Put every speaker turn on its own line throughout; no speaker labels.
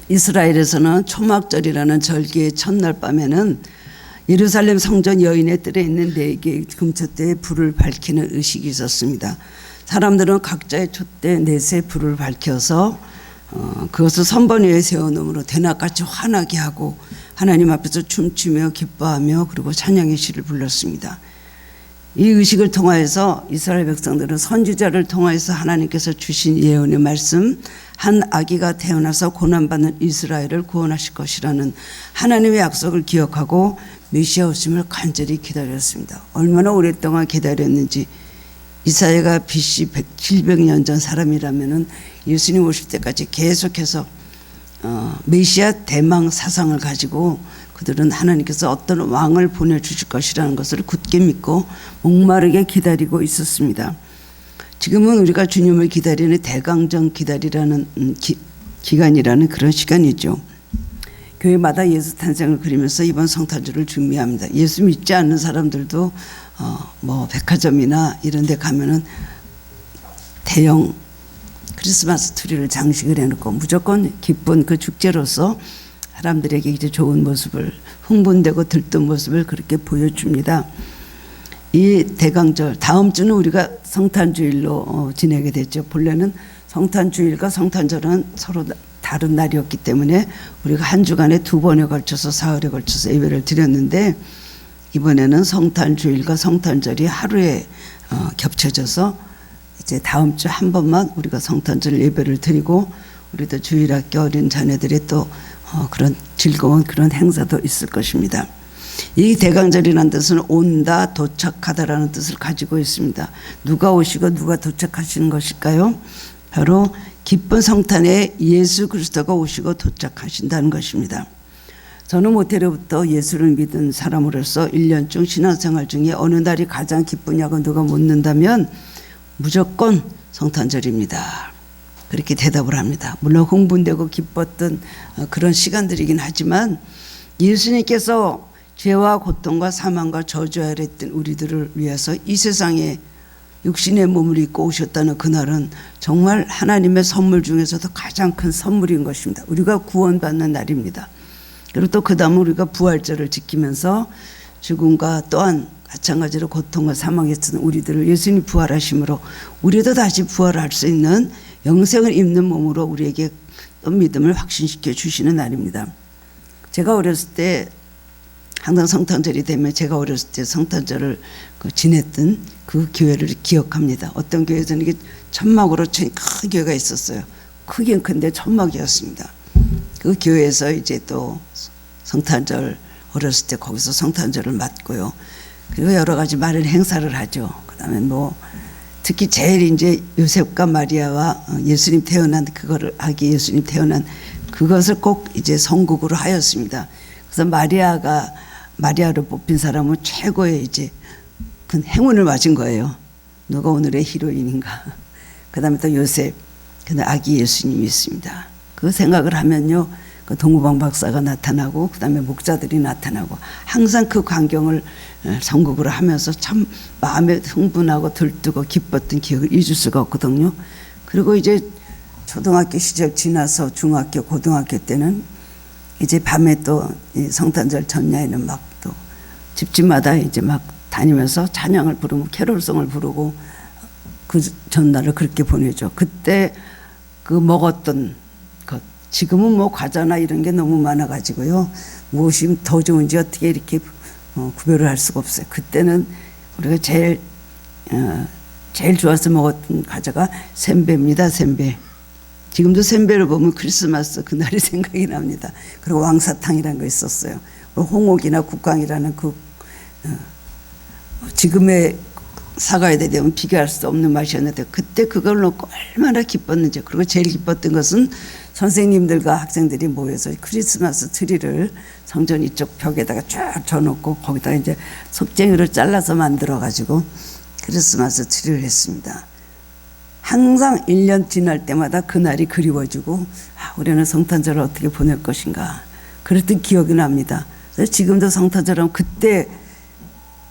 이스라엘에서는 초막절이라는 절기의 첫날 밤에는 예루살렘 성전 여인의 뜰에 있는 4개의 금촛대에 불을 밝히는 의식이 있었습니다. 사람들은 각자의 촛대 넷에 불을 밝혀서 그것을 선번 위에 세워놓음으로 대낮같이 환하게 하고 하나님 앞에서 춤추며 기뻐하며 그리고 찬양의 시를 불렀습니다. 이 의식을 통하여서 이스라엘 백성들은 선지자를 통하여서 하나님께서 주신 예언의 말씀, 한 아기가 태어나서 고난받는 이스라엘을 구원하실 것이라는 하나님의 약속을 기억하고 메시아 오심을 간절히 기다렸습니다. 얼마나 오랫동안 기다렸는지. 이사야가 BC 700년 전 사람이라면 예수님 오실 때까지 계속해서 메시아 대망 사상을 가지고 그들은 하나님께서 어떤 왕을 보내주실 것이라는 것을 굳게 믿고 목마르게 기다리고 있었습니다. 지금은 우리가 주님을 기다리는 대강정 기다리라는 기간이라는 그런 시간이죠. 교회마다 예수 탄생을 그리면서 이번 성탄절을 준비합니다. 예수 믿지 않는 사람들도 백화점이나 이런 데 가면은 대형 크리스마스 트리를 장식을 해놓고 무조건 기쁜 그 축제로서 사람들에게 이제 좋은 모습을, 흥분되고 들뜬 모습을 그렇게 보여줍니다. 이 대강절, 다음 주는 우리가 성탄주일로 지내게 됐죠. 본래는 성탄주일과 성탄절은 서로 다른 날이었기 때문에 우리가 한 주간에 2번에 걸쳐서 사흘에 걸쳐서 예배를 드렸는데, 이번에는 성탄주일과 성탄절이 하루에 겹쳐져서 이제 다음 주 한 번만 우리가 성탄절 예배를 드리고, 우리도 주일학교 어린 자녀들의 또 그런 즐거운 그런 행사도 있을 것입니다. 이 대강절이라는 뜻은 온다, 도착하다라는 뜻을 가지고 있습니다. 누가 오시고 누가 도착하시는 것일까요? 바로 기쁜 성탄에 예수 그리스도가 오시고 도착하신다는 것입니다. 저는 모태로부터 예수를 믿은 사람으로서 1년 중 신앙생활 중에 어느 날이 가장 기쁘냐고 누가 묻는다면 무조건 성탄절입니다. 그렇게 대답을 합니다. 물론 흥분되고 기뻤던 그런 시간들이긴 하지만 예수님께서 죄와 고통과 사망과 저주 아래 있던 우리들을 위해서 이 세상에 육신의 몸을 입고 오셨다는 그날은 정말 하나님의 선물 중에서도 가장 큰 선물인 것입니다. 우리가 구원받는 날입니다. 그리고 또 그 다음에 우리가 부활절을 지키면서 죽음과 또한 마찬가지로 고통과 사망에 있던 우리들을 예수님이 부활하심으로 우리도 다시 부활할 수 있는 영생을 입는 몸으로 우리에게 또 믿음을 확신시켜 주시는 날입니다. 제가 어렸을 때 항상 성탄절이 되면 제가 어렸을 때 성탄절을 지냈던 그 교회를 기억합니다. 어떤 교회에서는 이게 천막으로 큰 교회가 있었어요. 크긴 큰데 천막이었습니다. 그 교회에서 이제 또 성탄절 어렸을 때 거기서 성탄절을 맞고요. 그리고 여러 가지 많은 행사를 하죠. 그다음에 특히 제일 이제 요셉과 마리아와 예수님 태어난 그거를 아기 예수님 태어난 그것을 꼭 이제 성국으로 하였습니다. 그래서 마리아로 뽑힌 사람은 최고의 이제 큰 행운을 맞은 거예요. 누가 오늘의 히로인인가. 그다음에 또 요셉, 그다음에 아기 예수님이 있습니다. 그 생각을 하면요, 그 동구방 박사가 나타나고 그다음에 목자들이 나타나고 항상 그 광경을 성국으로 하면서 참 마음에 흥분하고 들뜨고 기뻤던 기억을 잊을 수가 없거든요. 그리고 이제 초등학교 시절 지나서 중학교, 고등학교 때는 이제 밤에 또 성탄절 전야에는 막 또 집집마다 이제 막 다니면서 찬양을 부르고 캐롤송을 부르고 그 전날을 그렇게 보내죠. 그때 그 먹었던 것, 지금은 과자나 이런 게 너무 많아가지고요, 무엇이 더 좋은지 어떻게 이렇게 구별을 할 수가 없어요. 그때는 우리가 제일 좋아서 먹었던 과자가 셈배입니다. 셈배. 지금도 셈배를 보면 크리스마스 그날이 생각이 납니다. 그리고 왕사탕이라는 거 있었어요. 홍옥이나 국광이라는 지금의 사과에 대하면 비교할 수 없는 맛이었는데 그때 그걸 놓고 얼마나 기뻤는지. 그리고 제일 기뻤던 것은 선생님들과 학생들이 모여서 크리스마스 트리를 성전 이쪽 벽에다가 쫙 져놓고 거기다가 이제 속쟁이를 잘라서 만들어가지고 크리스마스 트리를 했습니다. 항상 1년 지날 때마다 그날이 그리워지고 우리는 성탄절을 어떻게 보낼 것인가 그랬던 기억이 납니다. 그래서 지금도 성탄절은 그때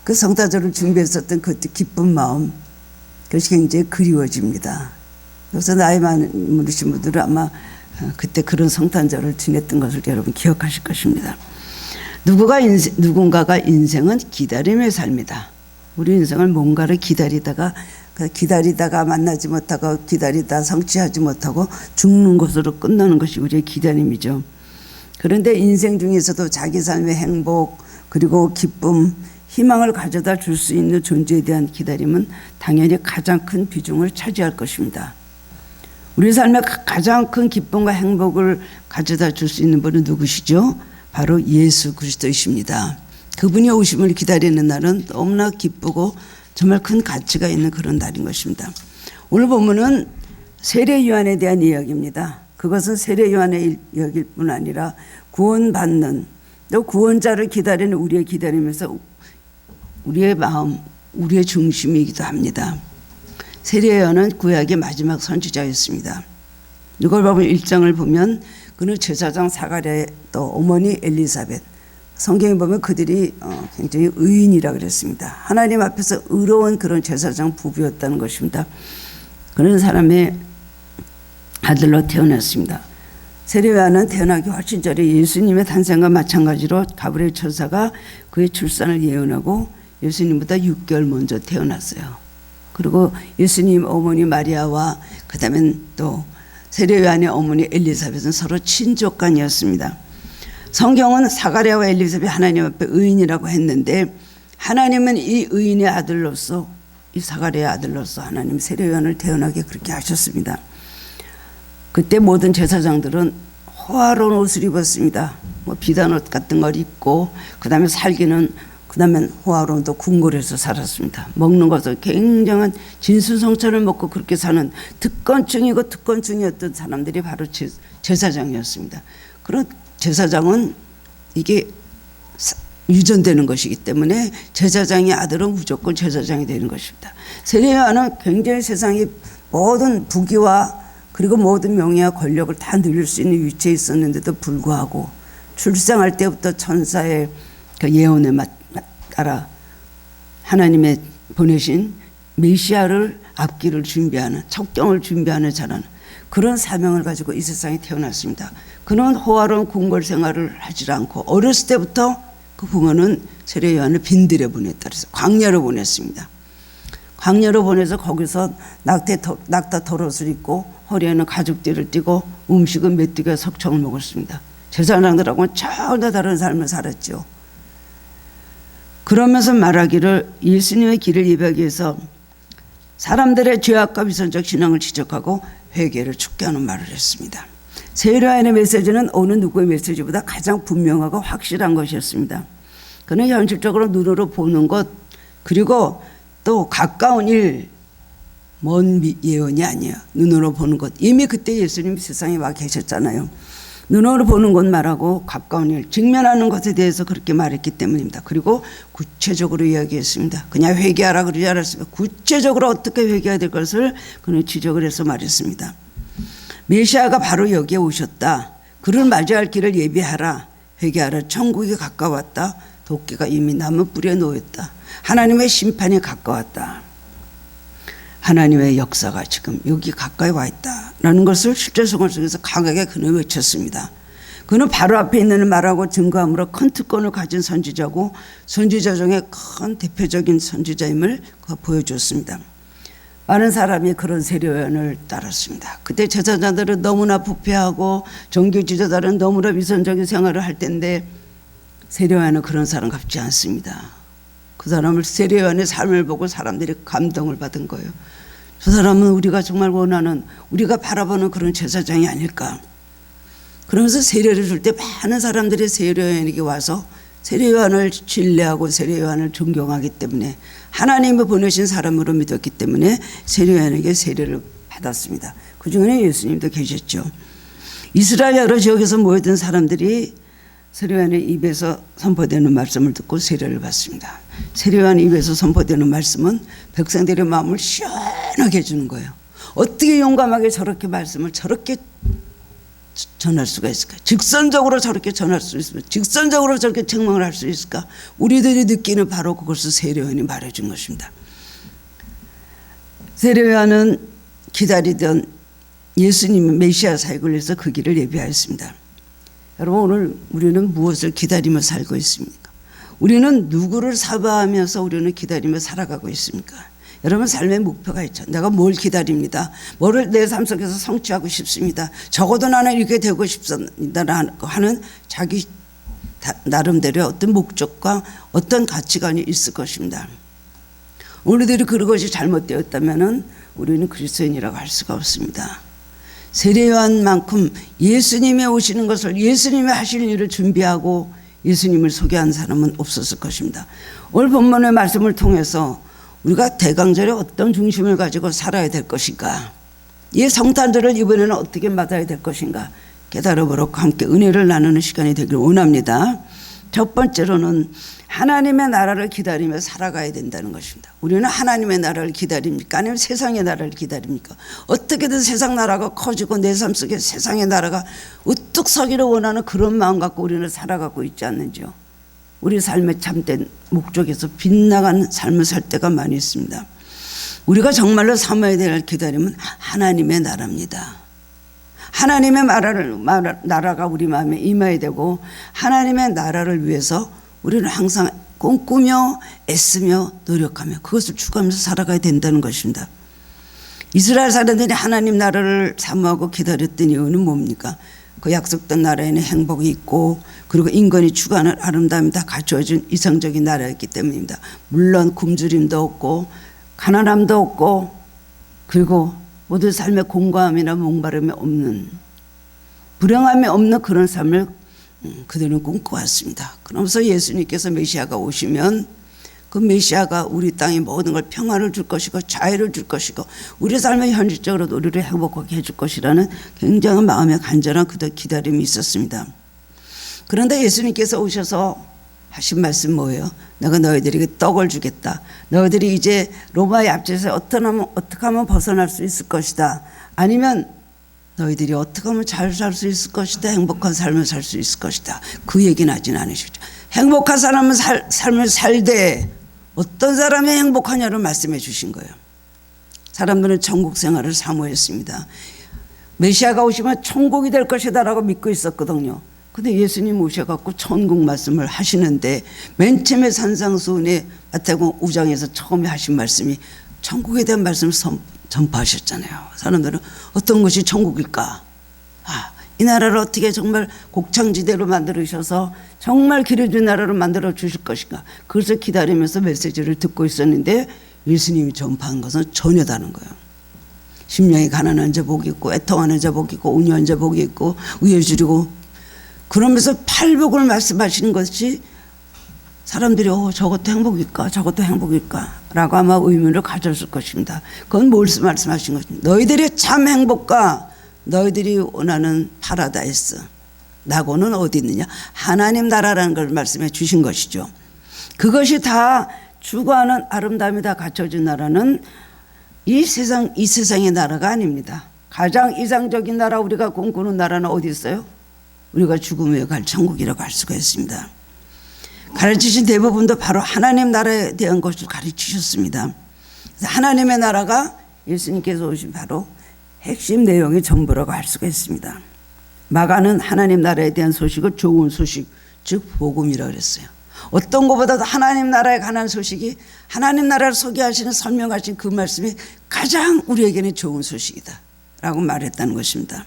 그 성탄절을 준비했었던 그 기쁜 마음, 그것이 굉장히 그리워집니다. 그래서 나이 많으신 분들은 아마 그때 그런 성탄절을 지냈던 것을 여러분 기억하실 것입니다. 누군가가 인생은 기다림의 삶이다. 우리 인생을 뭔가를 기다리다가 만나지 못하고 기다리다 성취하지 못하고 죽는 것으로 끝나는 것이 우리의 기다림이죠. 그런데 인생 중에서도 자기 삶의 행복 그리고 기쁨, 희망을 가져다 줄 수 있는 존재에 대한 기다림은 당연히 가장 큰 비중을 차지할 것입니다. 우리 삶의 가장 큰 기쁨과 행복을 가져다 줄 수 있는 분은 누구시죠? 바로 예수 그리스도이십니다. 그분이 오심을 기다리는 날은 너무나 기쁘고 정말 큰 가치가 있는 그런 날인 것입니다. 오늘 본문은 세례 요한에 대한 이야기입니다. 그것은 세례 요한의 이야기일 뿐 아니라 구원받는 또 구원자를 기다리는 우리의 기다림에서 우리의 마음, 우리의 중심이기도 합니다. 세례 요한은 구약의 마지막 선지자였습니다. 누가복음 1장을 보면 그는 제사장 사가랴의 또 어머니 엘리사벳, 성경에 보면 그들이 굉장히 의인이라 그랬습니다. 하나님 앞에서 의로운 그런 제사장 부부였다는 것입니다. 그런 사람의 아들로 태어났습니다. 세례 요한은 태어나기 훨씬 전에 예수님의 탄생과 마찬가지로 가브리엘 천사가 그의 출산을 예언하고 예수님보다 6개월 먼저 태어났어요. 그리고 예수님 어머니 마리아와 그다음에 또 세례 요한의 어머니 엘리사벳은 서로 친족간이었습니다. 성경은 사가랴와 엘리사벳이 하나님 앞에 의인이라고 했는데 하나님은 이 의인의 아들로서 이 사가랴의 아들로서 하나님 세례 요한을 태어나게 그렇게 하셨습니다. 그때 모든 제사장들은 호화로운 옷을 입었습니다. 비단옷 같은 걸 입고 그다음에 그다음에 호화로운 또 궁궐에서 살았습니다. 먹는 것을 굉장한 진수성찬을 먹고 그렇게 사는 특권층이었던 사람들이 바로 제사장이었습니다. 그런 제사장은 이게 유전되는 것이기 때문에 제사장의 아들은 무조건 제사장이 되는 것입니다. 세례 요한은 굉장히 세상의 모든 부귀와 그리고 모든 명예와 권력을 다 누릴 수 있는 위치에 있었는데도 불구하고 출생할 때부터 천사의 그 예언에 따라 하나님의 보내신 메시아를 앞길을 준비하는 척경을 준비하는 자라는 그런 사명을 가지고 이 세상에 태어났습니다. 그는 호화로운 궁궐 생활을 하지 않고 어렸을 때부터 그 부모는 세례 요한을 빈들에 보냈다 그래서 광야로 보냈습니다. 광야로 보내서 거기서 낙타 털옷을 입고 허리에는 가죽띠를 띠고 음식은 메뚜기와 석청을 먹었습니다. 제사장들하고는 전혀 다른 삶을 살았죠. 그러면서 말하기를 예수님의 길을 예배하기 위해서 사람들의 죄악과 위선적 신앙을 지적하고 회개를 축제하는 말을 했습니다. 세례 요한의 메시지는 어느 누구의 메시지보다 가장 분명하고 확실한 것이었습니다. 그는 현실적으로 눈으로 보는 것 그리고 또 가까운 일, 먼 예언이 아니에요. 눈으로 보는 것. 이미 그때 예수님이 세상에 와 계셨잖아요. 눈으로 보는 것 말하고 가까운 일, 직면하는 것에 대해서 그렇게 말했기 때문입니다. 그리고 구체적으로 이야기했습니다. 그냥 회개하라 그러지 않았습니다. 구체적으로 어떻게 회개해야 될 것을 그는 지적을 해서 말했습니다. 메시아가 바로 여기에 오셨다. 그를 맞이할 길을 예비하라. 회개하라. 천국이 가까웠다. 도끼가 이미 나무 뿌리에 놓였다. 하나님의 심판이 가까웠다. 하나님의 역사가 지금 여기 가까이 와 있다라는 것을 실제성을 속에서 강하게 그는 외쳤습니다. 그는 바로 앞에 있는 말하고 증거함으로 큰 특권을 가진 선지자고 선지자 중에 큰 대표적인 선지자임을 보여주었습니다. 많은 사람이 그런 세례 요한을 따랐습니다. 그때 제사장들은 너무나 부패하고 종교 지도자들은 너무나 위선적인 생활을 할 텐데 세례 요한은 그런 사람 같지 않습니다. 그 사람을 세례 요한의 삶을 보고 사람들이 감동을 받은 거예요. 저 사람은 우리가 정말 원하는 우리가 바라보는 그런 제사장이 아닐까. 그러면서 세례를 줄 때 많은 사람들이 세례 요한에게 와서 세례 요한을 신뢰하고 세례 요한을 존경하기 때문에 하나님이 보내신 사람으로 믿었기 때문에 세례 요한에게 세례를 받았습니다. 그 중에는 예수님도 계셨죠. 이스라엘 여러 지역에서 모여든 사람들이 세례 요한의 입에서 선포되는 말씀을 듣고 세례를 받습니다. 세례 요한 입에서 선포되는 말씀은 백성들의 마음을 시원하게 해주는 거예요. 어떻게 용감하게 저렇게 말씀을 저렇게 전할 수가 있을까? 직선적으로 저렇게 전할 수 있을까? 직선적으로 저렇게 책망을 할 수 있을까? 우리들이 느끼는 바로 그것을 세례 요한이 말해준 것입니다. 세례 요한은 기다리던 예수님이 메시아 사역을 위해서 그 길을 예비하였습니다. 여러분, 오늘 우리는 무엇을 기다리며 살고 있습니까? 우리는 누구를 사바하면서 우리는 기다리며 살아가고 있습니까? 여러분, 삶의 목표가 있죠. 내가 뭘 기다립니다. 뭐를 내 삶 속에서 성취하고 싶습니다. 적어도 나는 이렇게 되고 싶습니다 하는 자기 나름대로의 어떤 목적과 어떤 가치관이 있을 것입니다. 우리들이 그것이 잘못되었다면 우리는 그리스도인이라고 할 수가 없습니다. 세례요한 만큼 예수님이 오시는 것을, 예수님이 하실 일을 준비하고 예수님을 소개한 사람은 없었을 것입니다. 오늘 본문의 말씀을 통해서 우리가 대강절에 어떤 중심을 가지고 살아야 될 것인가, 이 성탄절을 이번에는 어떻게 맞아야 될 것인가 깨달아보려고 함께 은혜를 나누는 시간이 되길 원합니다. 첫 번째로는 하나님의 나라를 기다리며 살아가야 된다는 것입니다. 우리는 하나님의 나라를 기다립니까? 아니면 세상의 나라를 기다립니까? 어떻게든 세상 나라가 커지고 내 삶 속에 세상의 나라가 우뚝 서기를 원하는 그런 마음 갖고 우리는 살아가고 있지 않는지요? 우리 삶의 참된 목적에서 빗나간 삶을 살 때가 많이 있습니다. 우리가 정말로 삼아야 될 기다림은 하나님의 나라입니다. 하나님의 나라가 우리 마음에 임해야 되고, 하나님의 나라를 위해서 우리는 항상 꿈꾸며 애쓰며 노력하며 그것을 추구하면서 살아가야 된다는 것입니다. 이스라엘 사람들이 하나님 나라를 사모하고 기다렸던 이유는 뭡니까? 그 약속된 나라에는 행복이 있고, 그리고 인간이 추구하는 아름다움이 다 갖추어진 이상적인 나라였기 때문입니다. 물론 굶주림도 없고 가난함도 없고, 그리고 모든 삶의 공고함이나 목마름이 없는, 불행함이 없는 그런 삶을 그들은 꿈꿔왔습니다. 그러면서 예수님께서 메시아가 오시면 그 메시아가 우리 땅에 모든 걸 평안을 줄 것이고 자유를 줄 것이고 우리 삶의 현실적으로 우리를 행복하게 해줄 것이라는 굉장한 마음의 간절한 그들 기다림이 있었습니다. 그런데 예수님께서 오셔서 하신 말씀 뭐예요? 내가 너희들에게 떡을 주겠다. 너희들이 이제 로마의 압제에서 어떻게 하면 벗어날 수 있을 것이다. 아니면 너희들이 어떻게 하면 잘 살 수 있을 것이다. 행복한 삶을 살 수 있을 것이다. 그 얘기는 하진 않으시죠. 행복한 삶을 삶을 살되 어떤 사람이 행복하냐를 말씀해 주신 거예요. 사람들은 천국 생활을 사모했습니다. 메시아가 오시면 천국이 될 것이다 라고 믿고 있었거든요. 근데 예수님 오셔갖고 천국 말씀을 하시는데, 맨 처음에 산상수훈의 마태복음 5장에서 처음에 하신 말씀이 천국에 대한 말씀을 전파하셨잖아요. 사람들은 어떤 것이 천국일까? 이 나라를 어떻게 정말 곡창지대로 만들으셔서 정말 기름진 나라로 만들어 주실 것인가? 그것을 기다리면서 메시지를 듣고 있었는데 예수님이 전파한 것은 전혀 다른 거예요. 심령이 가난한 자 복이 있고, 애통하는 자 복이 있고, 온유한 자 복이 있고, 의에 주리고, 그러면서 팔복을 말씀하시는 것이 사람들이 저것도 행복일까? 저것도 행복일까? 라고 아마 의문을 가졌을 것입니다. 그건 뭘 말씀하신 것입니다. 너희들의 참 행복과 너희들이 원하는 파라다이스, 낙원은 어디 있느냐? 하나님 나라라는 걸 말씀해 주신 것이죠. 그것이 다 추구하는 아름다움이 다 갖춰진 나라는 이 세상의 나라가 아닙니다. 가장 이상적인 나라, 우리가 꿈꾸는 나라는 어디 있어요? 우리가 죽음에 갈 천국이라고 할 수가 있습니다. 가르치신 대부분도 바로 하나님 나라에 대한 것을 가르치셨습니다. 하나님의 나라가 예수님께서 오신 바로 핵심 내용의 전부라고 할 수가 있습니다. 마가는 하나님 나라에 대한 소식을 좋은 소식, 즉 복음이라고 그랬어요. 어떤 것보다도 하나님 나라에 관한 소식이, 하나님 나라를 소개하시는 설명하신 그 말씀이 가장 우리에게는 좋은 소식이다 라고 말했다는 것입니다.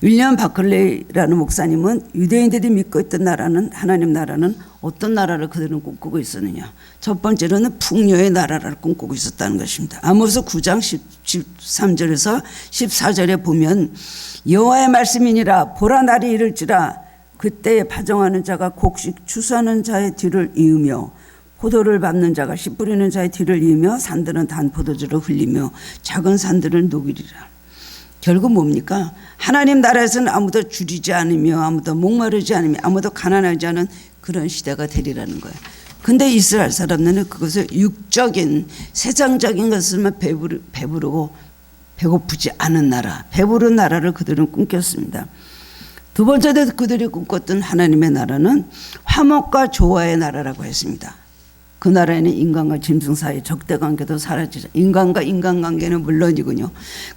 윌리엄 바클레이라는 목사님은 유대인들이 믿고 있던 나라는, 하나님 나라는 어떤 나라를 그들은 꿈꾸고 있었느냐. 첫 번째로는 풍요의 나라를 꿈꾸고 있었다는 것입니다. 아모스 9장 13절에서 14절에 보면 여호와의 말씀이니라, 보라 날이 이를지라 그때에 파종하는 자가 곡식 추수하는 자의 뒤를 이으며 포도를 밟는 자가 씨 뿌리는 자의 뒤를 이으며 산들은 단 포도주를 흘리며 작은 산들을 녹이리라. 결국 뭡니까? 하나님 나라에서는 아무도 줄이지 않으며 아무도 목마르지 않으며 아무도 가난하지 않은 그런 시대가 되리라는 거예요. 근데 이스라엘 사람들은 그것을 육적인 세상적인 것을만 배부르고 배고프지 않은 나라, 배부른 나라를 그들은 꿈꿨습니다. 두 번째로 그들이 꿈꿨던 하나님의 나라는 화목과 조화의 나라라고 했습니다. 그 나라에는 인간과 짐승 사이 적대 관계도 사라지죠. 인간과 인간관계는 물론이군요.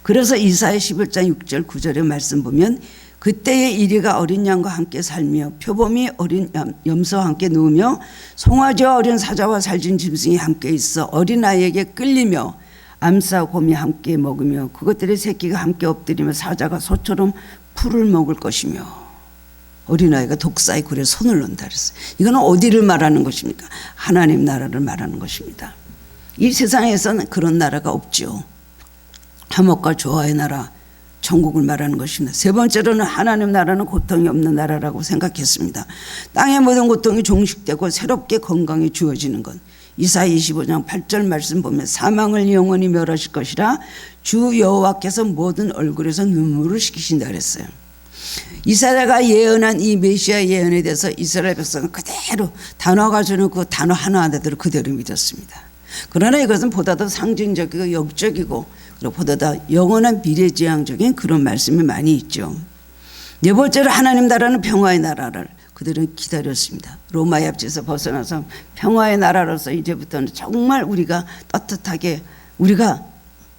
그래서 이사야 11장 6절 9절의 말씀 보면 그때의 이리가 어린 양과 함께 살며 표범이 어린 염소와 함께 누우며 송아지와 어린 사자와 살진 짐승이 함께 있어 어린아이에게 끌리며 암사 곰이 함께 먹으며 그것들의 새끼가 함께 엎드리며 사자가 소처럼 풀을 먹을 것이며 어린아이가 독사의 굴에 손을 넣는다 그랬어요. 이거는 어디를 말하는 것입니까? 하나님 나라를 말하는 것입니다. 이 세상에서는 그런 나라가 없죠. 화목과 조화의 나라, 천국을 말하는 것입니다. 세 번째로는 하나님 나라는 고통이 없는 나라라고 생각했습니다. 땅의 모든 고통이 종식되고 새롭게 건강이 주어지는 것. 이사야 25장 8절 말씀 보면 사망을 영원히 멸하실 것이라 주 여호와께서 모든 얼굴에서 눈물을 식히신다 그랬어요. 이사야가 예언한 이 메시아 예언에 대해서 이스라엘 백성은 그대로 단어가 주는 그 단어 하나하나대로 그대로 믿었습니다. 그러나 이것은 보다 더 상징적이고 영적이고 그리고 보다 더 영원한 미래지향적인 그런 말씀이 많이 있죠. 네 번째로 하나님 나라는 평화의 나라를 그들은 기다렸습니다. 로마의 압제에서 벗어나서 평화의 나라로서 이제부터는 정말 우리가 떳떳하게 우리가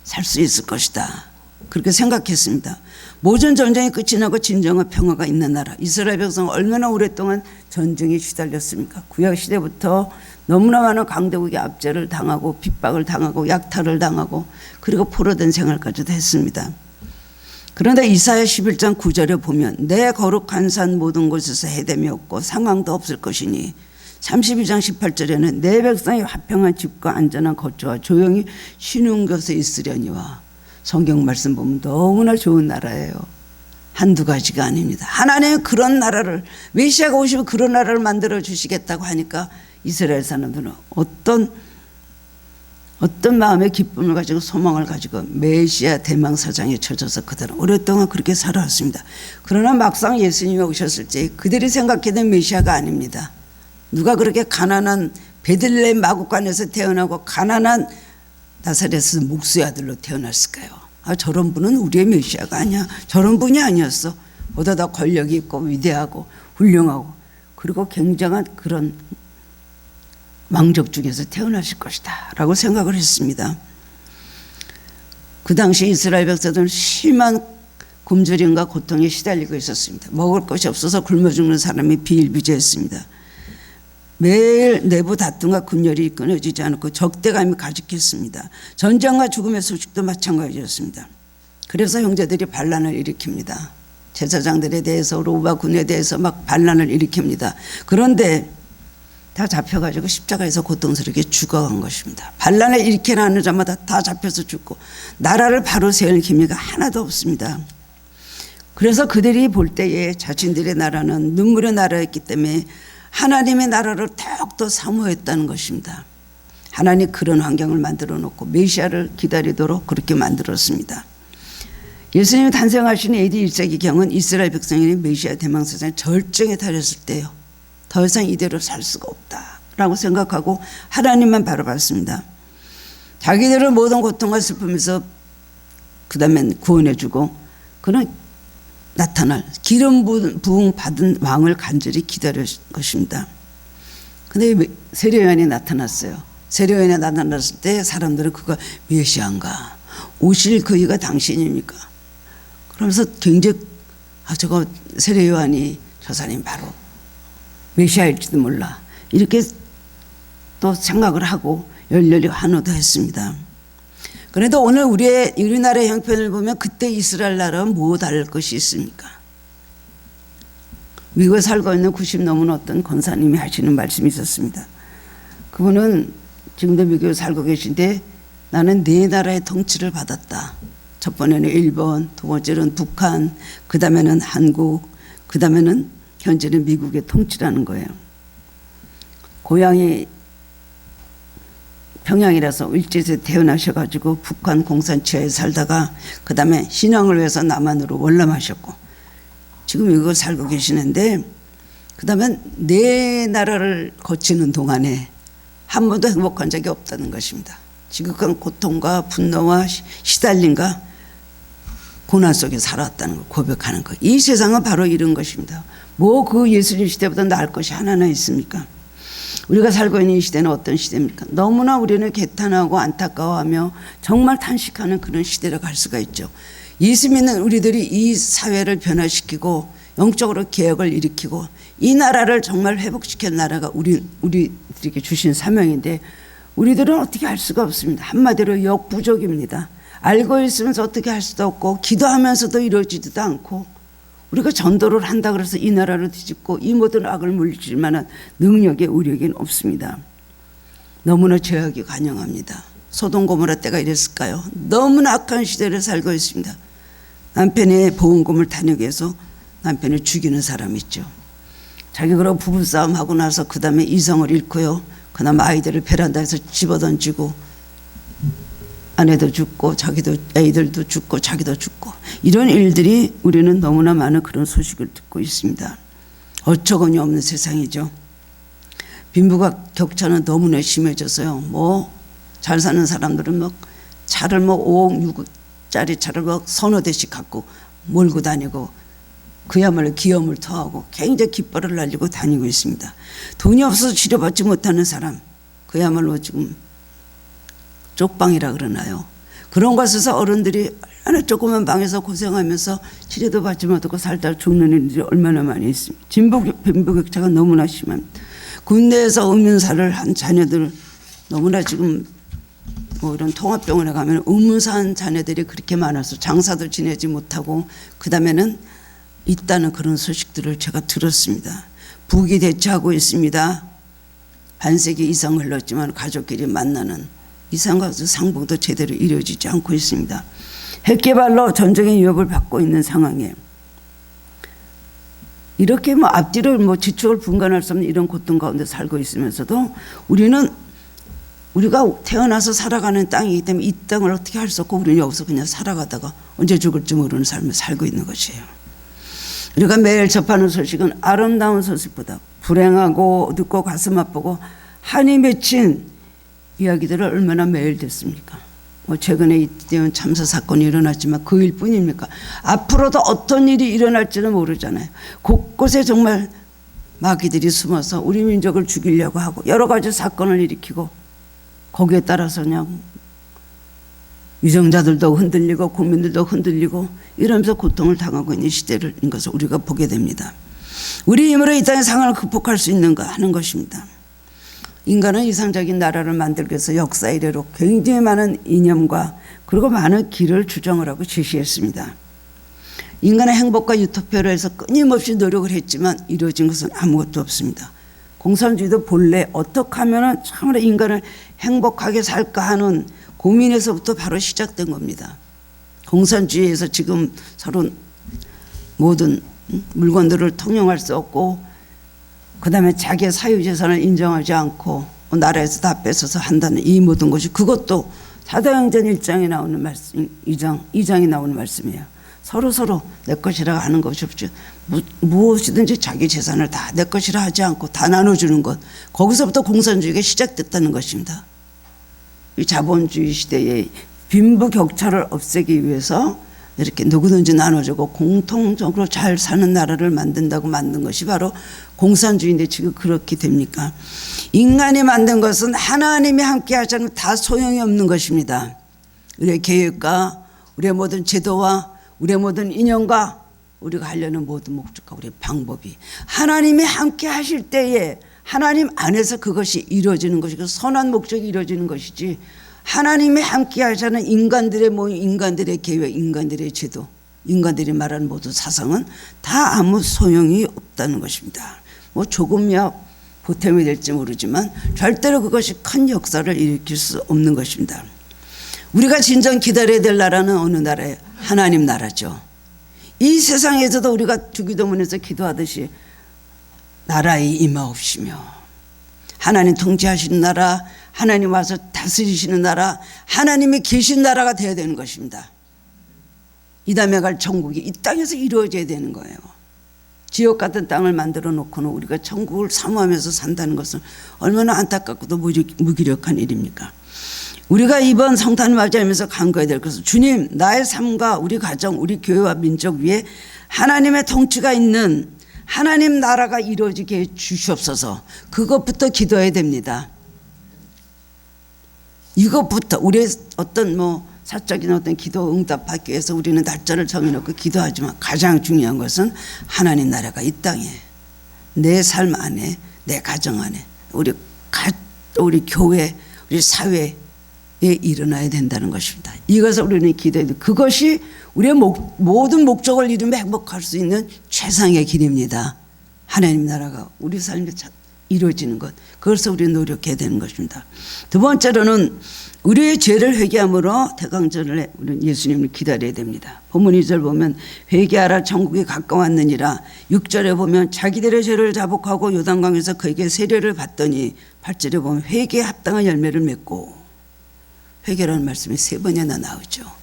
살 수 있을 것이다. 그렇게 생각했습니다. 모든 전쟁이 끝이 나고 진정한 평화가 있는 나라. 이스라엘 백성은 얼마나 오랫동안 전쟁에 시달렸습니까? 구약시대부터 너무나 많은 강대국의 압제를 당하고 핍박을 당하고 약탈을 당하고 그리고 포로된 생활까지도 했습니다. 그런데 이사야 11장 9절에 보면 내 거룩한 산 모든 곳에서 해됨이 없고 상황도 없을 것이니 32장 18절에는 내 백성이 화평한 집과 안전한 거처와 조용히 쉬는 곳에 있으려니와 성경 말씀 보면 너무나 좋은 나라예요. 한두 가지가 아닙니다. 하나님은 그런 나라를 메시아가 오시면 그런 나라를 만들어 주시겠다고 하니까 이스라엘 사람들은 어떤 마음의 기쁨을 가지고 소망을 가지고 메시아 대망사장에 쳐져서 그들은 오랫동안 그렇게 살아왔습니다. 그러나 막상 예수님이 오셨을 때 그들이 생각했던 메시아가 아닙니다. 누가 그렇게 가난한 베들레헴 마구간에서 태어나고 가난한 나사렛에서 목수의 아들로 태어났을까요? 아, 저런 분은 우리의 메시아가 아니야. 저런 분이 아니었어. 보다 더 권력이 있고 위대하고 훌륭하고 그리고 굉장한 그런 왕족 중에서 태어나실 것이다 라고 생각을 했습니다. 그 당시 이스라엘 백성들은 심한 굶주림과 고통에 시달리고 있었습니다. 먹을 것이 없어서 굶어 죽는 사람이 비일비재했습니다. 매일 내부 다툼과 분열이 끊어지지 않고 적대감이 가득했습니다. 전쟁과 죽음의 소식도 마찬가지였습니다. 그래서 형제들이 반란을 일으킵니다. 제사장들에 대해서 로마 군에 대해서 막 반란을 일으킵니다. 그런데 다 잡혀가지고 십자가에서 고통스럽게 죽어간 것입니다. 반란을 일으키는 자마다 다 잡혀서 죽고 나라를 바로 세울 기미가 하나도 없습니다. 그래서 그들이 볼 때에 자신들의 나라는 눈물의 나라였기 때문에 하나님의 나라를 더욱더 사모했다는 것입니다. 하나님 그런 환경을 만들어 놓고 메시아를 기다리도록 그렇게 만들었습니다. 예수님이 탄생하신 AD 1세기경은 이스라엘 백성이 메시아 대망사장의 절정에 달했을 때요. 더 이상 이대로 살 수가 없다라고 생각하고 하나님만 바라봤습니다. 자기들을 모든 고통과 슬픔에서 그 다음에 구원해주고 그는 나타날 기름 부음 받은 왕을 간절히 기다릴 것입니다. 그런데 세례요한이 나타났어요. 세례요한이 나타났을 때 사람들은 그가 메시아인가 오실 그이가 당신입니까? 그러면서 굉장히 저거 세례요한이 저 사람이 바로 메시아일지도 몰라 이렇게 또 생각을 하고 열렬히 환호도 했습니다. 그래도 오늘 우리나라의 형편을 보면 그때 이스라엘 나라는 뭐 다를 것이 있습니까? 미국에 살고 있는 90 넘은 어떤 권사님이 하시는 말씀이 있었습니다. 그분은 지금도 미국에 살고 계신데 나는 네 나라의 통치를 받았다. 첫 번에는 일본, 두 번째는 북한, 그 다음에는 한국, 그 다음에는 현재는 미국의 통치라는 거예요. 고향이 평양이라서 일제에서 태어나셔가지고 북한 공산치하에 살다가 그 다음에 신앙을 위해서 남한으로 월남하셨고 지금 이거 살고 계시는데 그 다음에 네 나라를 거치는 동안에 한 번도 행복한 적이 없다는 것입니다. 지극한 고통과 분노와 시달림과 고난 속에 살아왔다는 걸 고백하는 것. 이 세상은 바로 이런 것입니다. 뭐 그 예수님 시대보다 나을 것이 하나나 있습니까? 우리가 살고 있는 이 시대는 어떤 시대입니까? 너무나 우리는 개탄하고 안타까워하며 정말 탄식하는 그런 시대로 갈 수가 있죠. 예수 믿는 우리들이 이 사회를 변화시키고 영적으로 개혁을 일으키고 이 나라를 정말 회복시키는 나라가 우리들에게 주신 사명인데 우리들은 어떻게 할 수가 없습니다. 한마디로 역부족입니다. 알고 있으면서 어떻게 할 수도 없고 기도하면서도 이루어지지도 않고 우리가 전도를 한다 그래서 이 나라를 뒤집고 이 모든 악을 물리칠 만한 능력의 우리에게는 없습니다. 너무나 죄악이 관영합니다. 소돔 고모라 때가 이랬을까요? 너무나 악한 시대를 살고 있습니다. 남편의 보험금을 타내기 위해서 남편을 죽이는 사람이 있죠. 자기 그런 부부싸움 하고 나서 그 다음에 이성을 잃고요. 그다음 아이들을 베란다에서 집어던지고 아내도 죽고 자기도 애들도 죽고 자기도 죽고 이런 일들이 우리는 너무나 많은 그런 소식을 듣고 있습니다. 어처구니 없는 세상이죠. 빈부가 격차는 너무나 심해져서요. 뭐 잘 사는 사람들은 막 차를 뭐 5억 6억짜리 차를 막 서너 대씩 갖고 몰고 다니고 그야말로 기염을 토하고 굉장히 깃발을 날리고 다니고 있습니다. 돈이 없어서 치료받지 못하는 사람 그야말로 지금 쪽방이라 그러나요. 그런 것에서 어른들이 얼마나 조그만 방에서 고생하면서 치료도 받지 못하고 살다 죽는 일들이 얼마나 많이 있습니다. 빈부격차가 너무나 심합니다. 군대에서 의문사를 한 자녀들 너무나 지금 뭐 이런 통합병원에 가면 의문사한 자녀들이 그렇게 많아서 장사도 지내지 못하고 그 다음에는 있다는 그런 소식들을 제가 들었습니다. 북이 대처하고 있습니다. 반세기 이상 흘렀지만 가족끼리 만나는 이상과 상봉도 제대로 이루어지지 않고 있습니다. 핵개발로 전쟁의 위협을 받고 있는 상황에 이렇게 뭐 앞뒤를 뭐 지축을 분간할 수 없는 이런 고통 가운데 살고 있으면서도 우리가 태어나서 살아가는 땅이기 때문에 이 땅을 어떻게 할 수 없고 우리는 여기서 그냥 살아가다가 언제 죽을지 모르는 삶을 살고 있는 것이에요. 우리가 매일 접하는 소식은 아름다운 소식보다 불행하고 어둡고 가슴 아프고 한이 맺힌 이야기들을 얼마나 매일 듣습니까? 뭐 최근에 이태원 참사 사건이 일어났지만 그 일뿐입니까? 앞으로도 어떤 일이 일어날지는 모르잖아요. 곳곳에 정말 마귀들이 숨어서 우리 민족을 죽이려고 하고 여러 가지 사건을 일으키고 거기에 따라서 그냥 유정자들도 흔들리고 국민들도 흔들리고 이러면서 고통을 당하고 있는 시대인 것을 우리가 보게 됩니다. 우리 힘으로 이 땅의 상황을 극복할 수 있는가 하는 것입니다. 인간은 이상적인 나라를 만들기 위해서 역사 이래로 굉장히 많은 이념과 그리고 많은 길을 주장을 하고 제시했습니다. 인간의 행복과 유토피아를 해서 끊임없이 노력을 했지만 이루어진 것은 아무것도 없습니다. 공산주의도 본래 어떻게 하면 참으로 인간을 행복하게 살까 하는 고민에서부터 바로 시작된 겁니다. 공산주의에서 지금 서로 모든 물건들을 통용할 수 없고 그 다음에 자기의 사유재산을 인정하지 않고 나라에서 다 뺏어서 한다는 이 모든 것이 그것도 사도행전 1장에 나오는 말씀 2장이 나오는 말씀이에요. 서로 내 것이라 하는 것이 없죠. 무엇이든지 자기 재산을 다 내 것이라 하지 않고 다 나눠주는 것 거기서부터 공산주의가 시작됐다는 것입니다. 이 자본주의 시대의 빈부격차를 없애기 위해서 이렇게 누구든지 나눠주고 공통적으로 잘 사는 나라를 만든다고 만든 것이 바로 공산주의인데 지금 그렇게 됩니까? 인간이 만든 것은 하나님이 함께 하지 않으면 다 소용이 없는 것입니다. 우리의 계획과 우리의 모든 제도와 우리의 모든 인연과 우리가 하려는 모든 목적과 우리의 방법이 하나님이 함께 하실 때에 하나님 안에서 그것이 이루어지는 것이고 선한 목적이 이루어지는 것이지 하나님이 함께 하자는 인간들의 모임, 인간들의 계획, 인간들의 제도, 인간들이 말하는 모든 사상은 다 아무 소용이 없다는 것입니다. 뭐 조금이야 보탬이 될지 모르지만 절대로 그것이 큰 역사를 일으킬 수 없는 것입니다. 우리가 진정 기다려야 될 나라는 어느 나라예요? 하나님 나라죠. 이 세상에서도 우리가 주기도문에서 기도하듯이 나라에 임하옵시며 하나님 통치하시는 나라, 하나님 와서 다스리시는 나라, 하나님이 계신 나라가 되어야 되는 것입니다. 이 다음에 갈 천국이 이 땅에서 이루어져야 되는 거예요. 지옥 같은 땅을 만들어 놓고는 우리가 천국을 사모하면서 산다는 것은 얼마나 안타깝고도 무기력한 일입니까? 우리가 이번 성탄을 맞이하면서 간구해야 될 것은 주님, 나의 삶과 우리 가정, 우리 교회와 민족 위에 하나님의 통치가 있는 하나님 나라가 이루어지게 해 주시옵소서. 그것부터 기도해야 됩니다. 이것부터 우리의 어떤 사적인 어떤 기도 응답받기 위해서 우리는 날짜를 정해놓고 기도하지만 가장 중요한 것은 하나님 나라가 이 땅에 내 삶 안에 내 가정 안에 우리 교회 우리 사회에 일어나야 된다는 것입니다. 이것을 우리는 기도해야 돼. 그것이 우리의 모든 목적을 이루며 행복할 수 있는 최상의 길입니다. 하나님 나라가 우리 삶에 이루어지는 것, 그것을 우리는 노력해야 되는 것입니다. 두 번째로는 우리의 죄를 회개함으로 대강전을 우리는 예수님을 기다려야 됩니다. 본문 2절 보면 회개하라 천국이 가까웠느니라. 6절에 보면 자기들의 죄를 자복하고 요단강에서 그에게 세례를 받더니 8절에 보면 회개에 합당한 열매를 맺고. 회개라는 말씀이 3번이나 나오죠.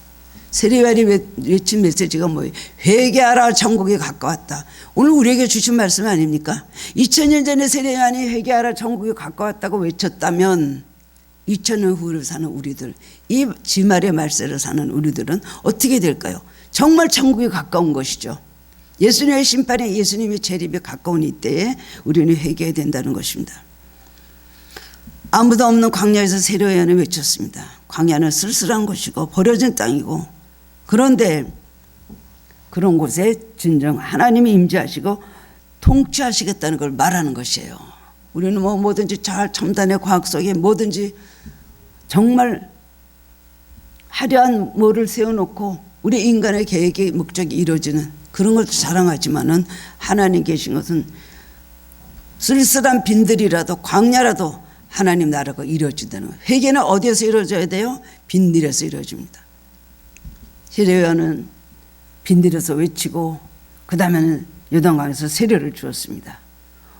세례요한이 외친 메시지가 뭐예요? 회개하라 천국이 가까웠다. 오늘 우리에게 주신 말씀 아닙니까? 2000년 전에 세례요한이 회개하라 천국이 가까웠다고 외쳤다면 2000년 후를 사는 우리들, 이 지말의 말세를 사는 우리들은 어떻게 될까요? 정말 천국이 가까운 것이죠. 예수님의 심판에 예수님의 재림이 가까운 이때에 우리는 회개해야 된다는 것입니다. 아무도 없는 광야에서 세례요한을 외쳤습니다. 광야는 쓸쓸한 곳이고 버려진 땅이고, 그런데 그런 곳에 진정 하나님이 임재하시고 통치하시겠다는 걸 말하는 것이에요. 우리는 뭐든지 잘 첨단의 과학 속에 뭐든지 정말 화려한 뭐를 세워놓고 우리 인간의 계획의 목적이 이루어지는 그런 것도 자랑하지만은 하나님 계신 것은 쓸쓸한 빈들이라도 광야라도 하나님 나라가 이루어진다는 거예요. 회개는 어디에서 이루어져야 돼요? 빈들에서 이루어집니다. 세례요한은 빈들에서 외치고 그 다음에는 요단강에서 세례를 주었습니다.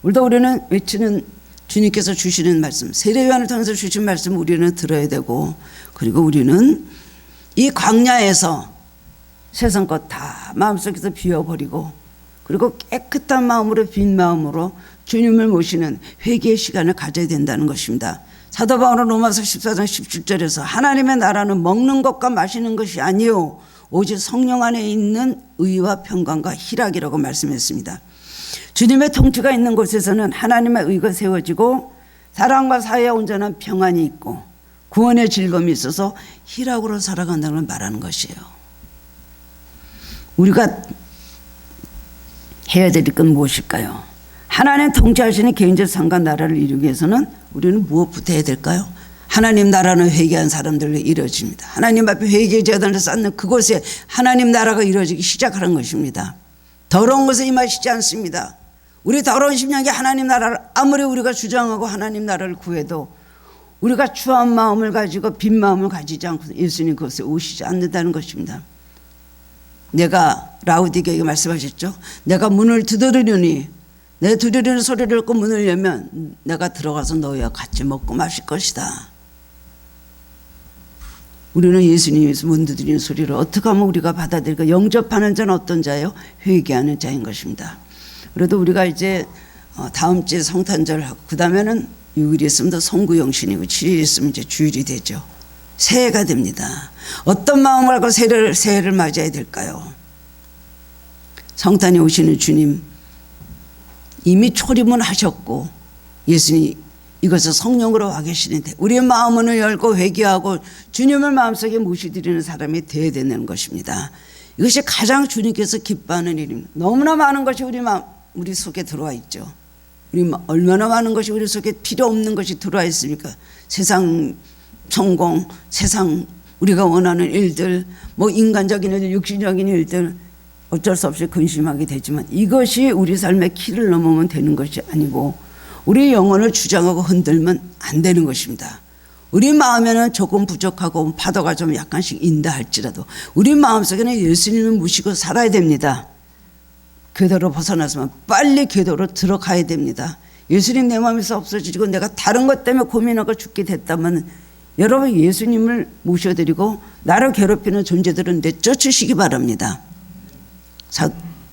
우리는 외치는 주님께서 주시는 말씀, 세례요한을 통해서 주신 말씀 우리는 들어야 되고, 그리고 우리는 이 광야에서 세상 것 다 마음속에서 비워버리고, 그리고 깨끗한 마음으로 빈 마음으로 주님을 모시는 회개의 시간을 가져야 된다는 것입니다. 사도 바울은 로마서 14장 17절에서 하나님의 나라는 먹는 것과 마시는 것이 아니요 오직 성령 안에 있는 의와 평강과 희락이라고 말씀했습니다. 주님의 통치가 있는 곳에서는 하나님의 의가 세워지고 사랑과 사회에 온전한 평안이 있고 구원의 즐거움이 있어서 희락으로 살아간다는 걸 말하는 것이에요. 우리가 해야 될 건 무엇일까요? 하나님 통치하시는 개인적 상과 나라를 이루기 위해서는 우리는 무엇부터 해야 될까요? 하나님 나라는 회개한 사람들로 이루어집니다. 하나님 앞에 회개 제단을 쌓는 그곳에 하나님 나라가 이루어지기 시작하는 것입니다. 더러운 것에 임하시지 않습니다. 우리 더러운 심령이 하나님 나라를 아무리 우리가 주장하고 하나님 나라를 구해도 우리가 추한 마음을 가지고 빈 마음을 가지지 않고 예수님 그곳에 오시지 않는다는 것입니다. 내가 라우디게에게 말씀하셨죠. 내가 문을 두드리려니 내 두드리는 소리를 듣고 문을 열면 내가 들어가서 너희와 같이 먹고 마실 것이다. 우리는 예수님이 문 두드리는 소리를 어떻게 하면 우리가 받아들일까? 영접하는 자는 어떤 자예요? 회개하는 자인 것입니다. 그래도 우리가 이제 다음 주에 성탄절 하고 그 다음에는 6일 있으면 더 성구영신이고 7일 있으면 이제 주일이 되죠. 새해가 됩니다. 어떤 마음을 갖고 새해를 맞이해야 될까요? 성탄에 오시는 주님 이미 초림은 하셨고 예수님 이것을 성령으로 와 계시는데 우리의 마음을 열고 회개하고 주님을 마음속에 모시드리는 사람이 되어야 되는 것입니다. 이것이 가장 주님께서 기뻐하는 일입니다. 너무나 많은 것이 우리 속에 들어와 있죠. 우리 얼마나 많은 것이 우리 속에 필요 없는 것이 들어와 있습니까? 세상 성공, 세상 우리가 원하는 일들, 인간적인 일들, 육신적인 일들 어쩔 수 없이 근심하게 되지만 이것이 우리 삶의 키를 넘으면 되는 것이 아니고 우리 영혼을 주장하고 흔들면 안 되는 것입니다. 우리 마음에는 조금 부족하고 파도가 좀 약간씩 인다 할지라도 우리 마음속에는 예수님을 모시고 살아야 됩니다. 궤도로 벗어나서만 빨리 궤도로 들어가야 됩니다. 예수님 내 마음에서 없어지고 내가 다른 것 때문에 고민하고 죽게 됐다면 여러분 예수님을 모셔드리고 나를 괴롭히는 존재들은 내쫓으시기 바랍니다.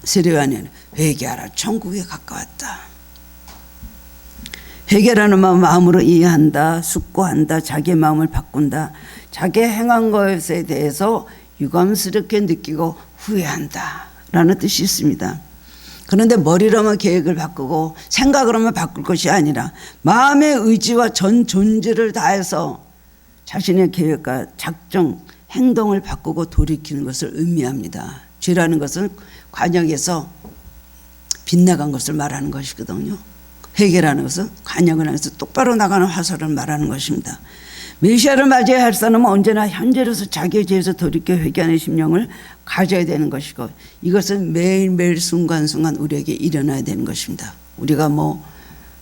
세례요한은 회개하라 천국에 가까웠다. 회개라는 마음으로 이해한다, 숙고한다, 자기의 마음을 바꾼다, 자기 행한 것에 대해서 유감스럽게 느끼고 후회한다 라는 뜻이 있습니다. 그런데 머리로만 계획을 바꾸고 생각으로만 바꿀 것이 아니라 마음의 의지와 전 존재를 다해서 자신의 계획과 작정, 행동을 바꾸고 돌이키는 것을 의미합니다. 죄라는 것은 관역에서 빗나간 것을 말하는 것이거든요. 회개라는 것은 관역을 안에서 똑바로 나가는 화살을 말하는 것입니다. 메시아를 맞이해야 할 사람은 언제나 현재로서 자기의 죄에서 돌이켜 회개하는 심령을 가져야 되는 것이고, 이것은 매일매일 순간순간 우리에게 일어나야 되는 것입니다. 우리가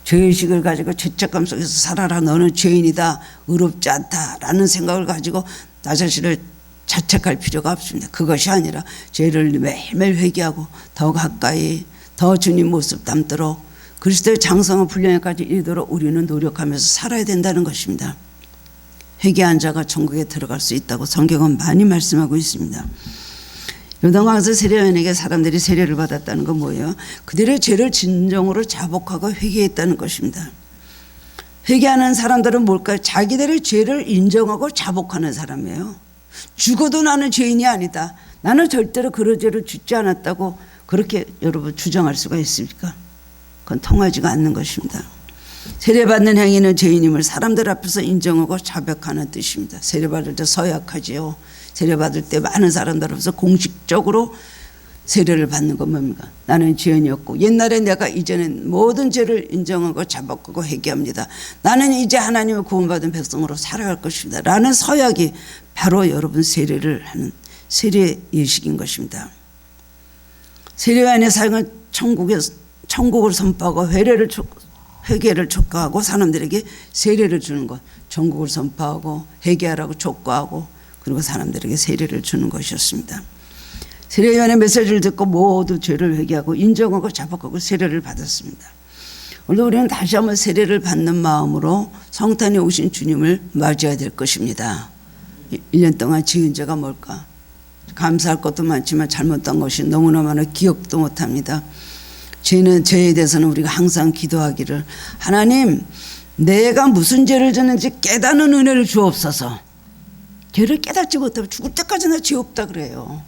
죄의식을 가지고 죄책감 속에서 살아라, 너는 죄인이다, 의롭지 않다라는 생각을 가지고 나 자신을 자책할 필요가 없습니다. 그것이 아니라 죄를 매일매일 회개하고 더 가까이 더 주님 모습 담도록 그리스도의 장성한 분량에까지 이르도록 우리는 노력하면서 살아야 된다는 것입니다. 회개한 자가 천국에 들어갈 수 있다고 성경은 많이 말씀하고 있습니다. 요단강에서 세례요한에게 사람들이 세례를 받았다는 건 뭐예요? 그들의 죄를 진정으로 자복하고 회개했다는 것입니다. 회개하는 사람들은 뭘까요? 자기들의 죄를 인정하고 자복하는 사람이에요. 죽어도 나는 죄인이 아니다, 나는 절대로 그런 죄를 짓지 않았다고 그렇게 여러분 주장할 수가 있습니까? 그건 통하지가 않는 것입니다. 세례받는 행위는 죄인임을 사람들 앞에서 인정하고 자백하는 뜻입니다. 세례받을 때 서약하지요. 세례받을 때 많은 사람들 앞에서 공식적으로 세례를 받는 건 뭡니까? 나는 죄인이었고 옛날에 내가 이제는 모든 죄를 인정하고 자복하고 회개합니다. 나는 이제 하나님의 구원받은 백성으로 살아갈 것입니다 라는 서약이 바로 여러분 세례를 하는 세례 예식인 것입니다. 세례요한의 사역은 천국을 선포하고 회개를 촉구하고 사람들에게 세례를 주는 것, 천국을 선포하고 회개하라고 촉구하고 그리고 사람들에게 세례를 주는 것이었습니다. 세례요한의 메시지를 듣고 모두 죄를 회개하고 인정하고 자복하고 세례를 받았습니다. 오늘 우리는 다시 한번 세례를 받는 마음으로 성탄에 오신 주님을 맞이해야 될 것입니다. 1년 동안 지은 죄가 뭘까? 감사할 것도 많지만 잘못한 것이 너무나 많아 기억도 못합니다. 죄에 대해서는 우리가 항상 기도하기를, 하나님 내가 무슨 죄를 졌는지 깨닫는 은혜를 주옵소서. 죄를 깨닫지 못하면 죽을 때까지 나 죄 없다 그래요.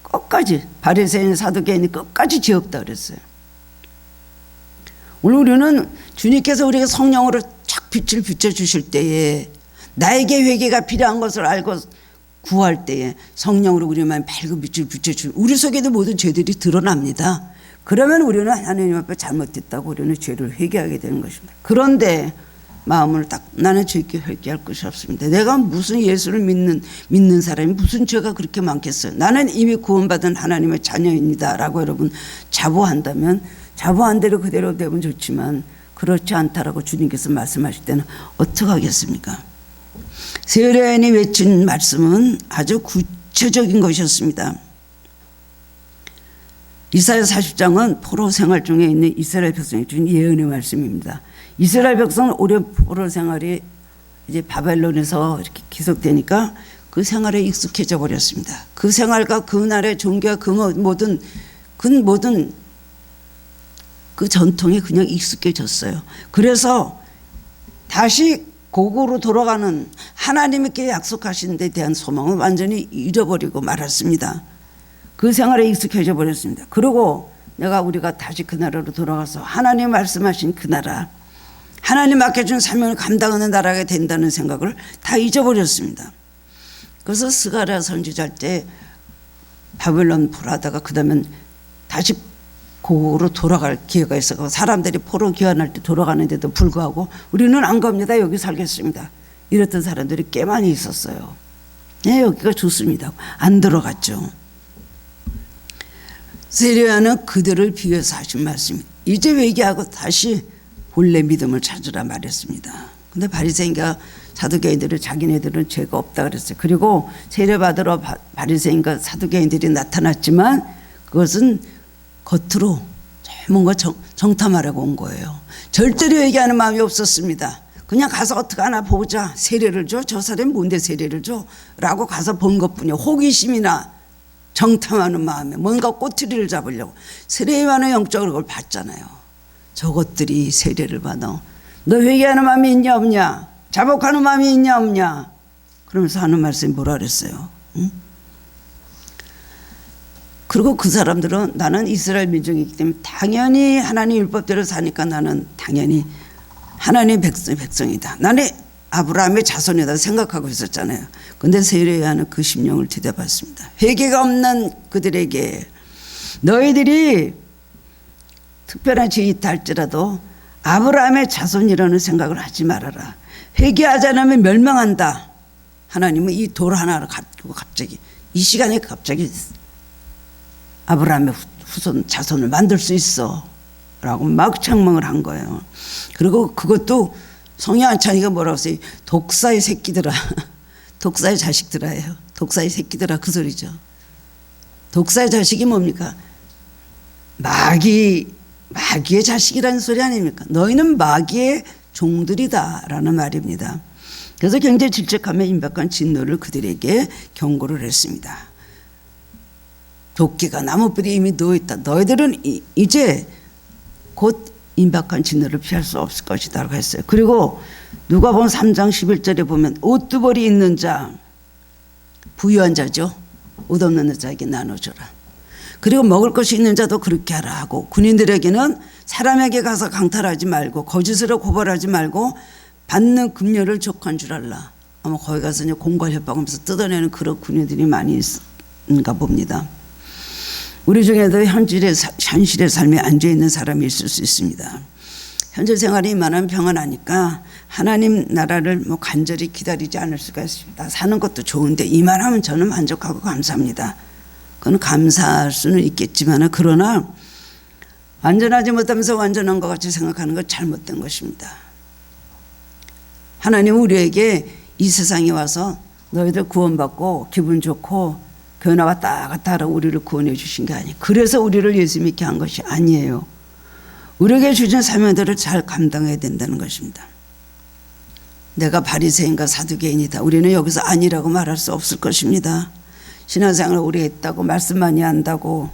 끝까지 바리새인 사두개인이 끝까지 죄 없다 그랬어요. 오늘 우리는 주님께서 우리에게 성령으로 착 빛을 비춰주실 때에 나에게 회개가 필요한 것을 알고 구할 때에 성령으로 우리만 밝은 빛을 비춰주면 우리 속에도 모든 죄들이 드러납니다. 그러면 우리는 하나님 앞에 잘못했다고 우리는 죄를 회개하게 되는 것입니다. 그런데 마음을 딱 나는 죄께 회개할 것이 없습니다. 내가 무슨 예수를 믿는 사람이 무슨 죄가 그렇게 많겠어요. 나는 이미 구원받은 하나님의 자녀입니다 라고 여러분 자부한다면, 자부한 대로 그대로 되면 좋지만 그렇지 않다라고 주님께서 말씀하실 때는 어떻게 하겠습니까? 세례요한이 외친 말씀은 아주 구체적인 것이었습니다. 이사야 40장은 포로 생활 중에 있는 이스라엘 백성이 준 예언의 말씀입니다. 이스라엘 백성은 오랜 포로 생활이 이제 바벨론에서 이렇게 기속되니까 그 생활에 익숙해져 버렸습니다. 그 생활과 그 나라의 종교와 그 모든 그 전통에 그냥 익숙해졌어요. 그래서 다시 고국으로 돌아가는 하나님께 약속하신 데 대한 소망을 완전히 잃어버리고 말았습니다. 그 생활에 익숙해져 버렸습니다. 그리고 우리가 다시 그 나라로 돌아가서 하나님 말씀하신 그 나라, 하나님 맡겨준 사명을 감당하는 나라가 된다는 생각을 다 잊어버렸습니다. 그래서 스가랴 선지자 때 바벨론 포로하다가 그 다음에 다시 고국으로 돌아갈 기회가 있어서 사람들이 포로 귀환할 때 돌아가는데도 불구하고 우리는 안 갑니다. 여기 살겠습니다. 이랬던 사람들이 꽤 많이 있었어요. 네, 여기가 좋습니다. 안 들어갔죠. 세례요한은 그들을 비유해서 하신 말씀이 이제 회개하고 다시 본래 믿음을 찾으라 말했습니다. 근데 바리새인과 사두개인들은 자기네들은 죄가 없다 그랬어요. 그리고 세례받으러 바리새인과 사두개인들이 나타났지만 그것은 겉으로 뭔가 정탐하려고 온 거예요. 절대로 회개하는 마음이 없었습니다. 그냥 가서 어떻게 하나 보자, 세례를 줘? 저 사람이 뭔데 세례를 줘? 라고 가서 본 것뿐이에요. 호기심이나 정탐하는 마음에 뭔가 꼬투리를 잡으려고. 세례요한은 영적으로 그걸 봤잖아요. 저것들이 세례를 받아. 너 회개하는 마음이 있냐 없냐? 자복하는 마음이 있냐 없냐? 그러면서 하는 말씀이 뭐라 그랬어요? 응? 그리고 그 사람들은 나는 이스라엘 민족이기 때문에 당연히 하나님 율법대로 사니까 나는 당연히 하나님의 백성이다. 나는 아브라함의 자손이다 생각하고 있었잖아요. 그런데 세례요한은 그 심령을 들여다봤습니다. 회개가 없는 그들에게 너희들이 특별한 죄 있다 할지라도 아브라함의 자손이라는 생각을 하지 말아라. 회개하지 않으면 멸망한다. 하나님은 이 돌 하나를 가지고 갑자기 이 시간에 갑자기 아브라함의 후손 자손을 만들 수 있어 라고 막 책망을 한 거예요. 그리고 그것도 성령 안찬이가 뭐라고 써요? 독사의 새끼들아. 독사의 자식들아예요. 독사의 새끼들아 그 소리죠. 독사의 자식이 뭡니까? 마귀의 자식이라는 소리 아닙니까? 너희는 마귀의 종들이다 라는 말입니다. 그래서 굉장히 질책하며 임박한 진노를 그들에게 경고를 했습니다. 도끼가 나무뿌리에 이미 누워있다. 너희들은 이제 곧 임박한 진노를 피할 수 없을 것이다 라고 했어요. 그리고 누가복음 3장 11절에 보면 옷두벌이 있는 자, 부유한 자죠. 옷 없는 자에게 나눠줘라. 그리고 먹을 것이 있는 자도 그렇게 하라 하고 군인들에게는 사람에게 가서 강탈하지 말고 거짓으로 고발하지 말고 받는 급료를 족한 줄 알라. 아마 거기 가서 이제 공갈 협박하면서 뜯어내는 그런 군인들이 많이 있는가 봅니다. 우리 중에도 현실의 삶에 앉아있는 사람이 있을 수 있습니다. 현실 생활이 이만한 평안하니까 하나님 나라를 뭐 간절히 기다리지 않을 수가 있습니다. 사는 것도 좋은데 이만하면 저는 만족하고 감사합니다. 그건 감사할 수는 있겠지만 그러나 완전하지 못하면서 완전한 것 같이 생각하는 건 잘못된 것입니다. 하나님은 우리에게 이 세상에 와서 너희들 구원받고 기분 좋고 교회 왔다 갔다 하라고 우리를 구원해 주신 게 아니에요. 그래서 우리를 예수 믿게 한 것이 아니에요. 우리에게 주신 사명들을 잘 감당해야 된다는 것입니다. 내가 바리새인과 사두개인이다. 우리는 여기서 아니라고 말할 수 없을 것입니다. 신앙생활을 오래 했다고 말씀 많이 한다고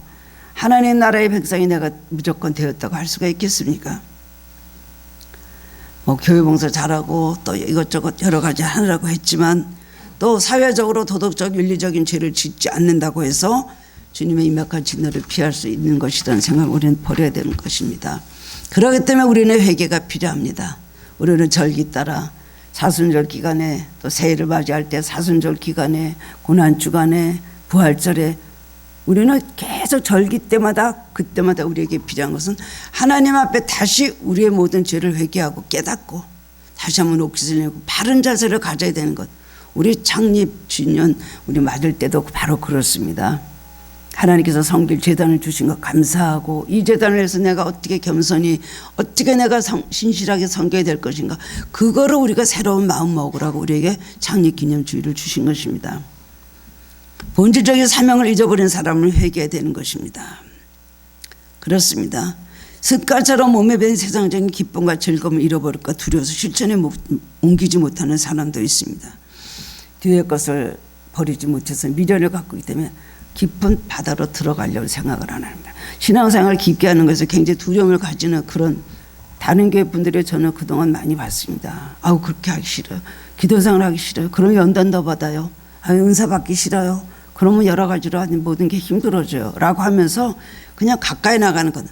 하나님 나라의 백성이 내가 무조건 되었다고 할 수가 있겠습니까? 뭐 교회 봉사 잘하고 또 이것저것 여러 가지 하느라고 했지만 또 사회적으로 도덕적 윤리적인 죄를 짓지 않는다고 해서 주님의 임박한 진노를 피할 수 있는 것이라는 생각을 우리는 버려야 되는 것입니다. 그렇기 때문에 우리는 회개가 필요합니다. 우리는 절기 따라 사순절 기간에 또 새해를 맞이할 때 사순절 기간에 고난주간에 부활절에 우리는 계속 절기 때마다 그때마다 우리에게 필요한 것은 하나님 앞에 다시 우리의 모든 죄를 회개하고 깨닫고 다시 한번 옥신을 내고 바른 자세를 가져야 되는 것. 우리 창립 주년 우리 맞을 때도 바로 그렇습니다. 하나님께서 섬길 제단을 주신 것 감사하고 이 제단을 해서 내가 어떻게 겸손히 어떻게 내가 신실하게 섬겨야 될 것인가 그거를 우리가 새로운 마음 먹으라고 우리에게 창립기념주의를 주신 것입니다. 본질적인 사명을 잊어버린 사람을 회개해야 되는 것입니다. 그렇습니다. 습관처럼 몸에 밴 세상적인 기쁨과 즐거움을 잃어버릴까 두려워서 실천에 옮기지 못하는 사람도 있습니다. 뒤의 것을 버리지 못해서 미련을 갖고 있기 때문에 깊은 바다로 들어가려고 생각을 안 합니다. 신앙생활을 깊게 하는 것에서 굉장히 두려움을 가지는 그런 다른 교회 분들이 저는 그동안 많이 봤습니다. 아우 그렇게 하기 싫어요. 기도생활 하기 싫어요. 그러면 연단 더 받아요. 아유 은사 받기 싫어요. 그러면 여러 가지로 하는 모든 게 힘들어져요. 라고 하면서 그냥 가까이 나가는 건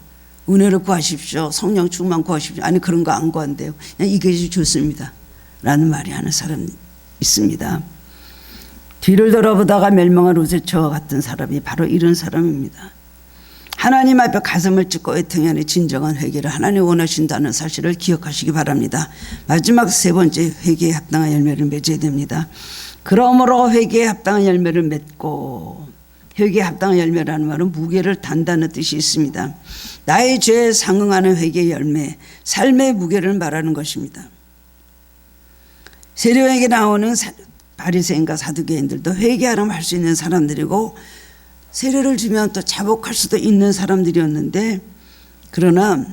은혜를 구하십시오. 성령 충만 구하십시오. 아니 그런 거 안 구한대요. 그냥 이것이 좋습니다. 라는 말이 하는 사람 있습니다. 뒤를 돌아보다가 멸망한 우세초와 같은 사람이 바로 이런 사람입니다. 하나님 앞에 가슴을 찢고 애통하는 진정한 회개를 하나님 원하신다는 사실을 기억하시기 바랍니다. 마지막 세 번째 회개에 합당한 열매를 맺어야 됩니다. 그러므로 회개에 합당한 열매를 맺고 회개에 합당한 열매라는 말은 무게를 단다는 뜻이 있습니다. 나의 죄에 상응하는 회개의 열매, 삶의 무게를 말하는 것입니다. 세례요한에게 나오는 바리새인과 사두개인들도 회개하라면 할 수 있는 사람들이고 세례를 주면 또 자복할 수도 있는 사람들이었는데 그러나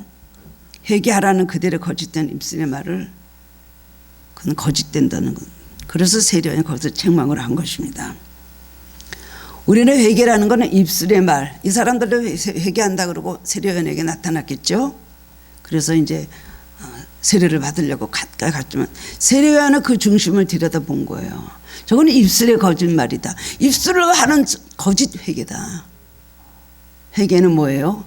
회개하라는 그들의 거짓된 입술의 말을 그건 거짓된다는 것. 그래서 세례요한이 거기서 책망을 한 것입니다. 우리는 회개라는 것은 입술의 말. 이 사람들도 회개한다 그러고 세례요한에게 나타났겠죠. 그래서 이제 세례를 받으려고 가까이 갔지만 세례요한은 그 중심을 들여다본 거예요. 저거는 입술의 거짓말이다. 입술로 하는 거짓 회개다. 회개는 뭐예요?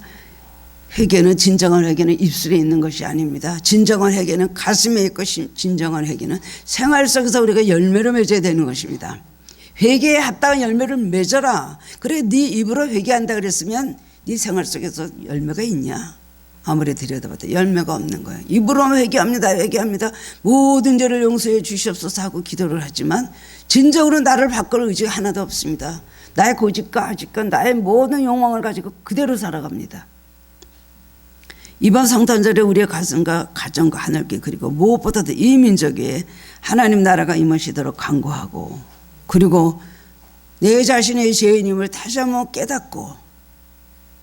회개는, 진정한 회개는 입술에 있는 것이 아닙니다. 진정한 회개는 가슴에 있고, 진정한 회개는 생활 속에서 우리가 열매로 맺어야 되는 것입니다. 회개에 합당한 열매를 맺어라. 그래, 네 입으로 회개한다 그랬으면 네 생활 속에서 열매가 있냐? 아무리 들여다봐도 열매가 없는 거예요. 입으로만 회개합니다, 회개합니다, 모든 죄를 용서해 주시옵소서 하고 기도를 하지만 진정으로 나를 바꿀 의지가 하나도 없습니다. 나의 고집과 아집과 나의 모든 욕망을 가지고 그대로 살아갑니다. 이번 성탄절에 우리의 가슴과 가정과 하늘께, 그리고 무엇보다도 이 민족에 하나님 나라가 임하시도록 간구하고, 그리고 내 자신의 죄인임을 다시 한번 깨닫고,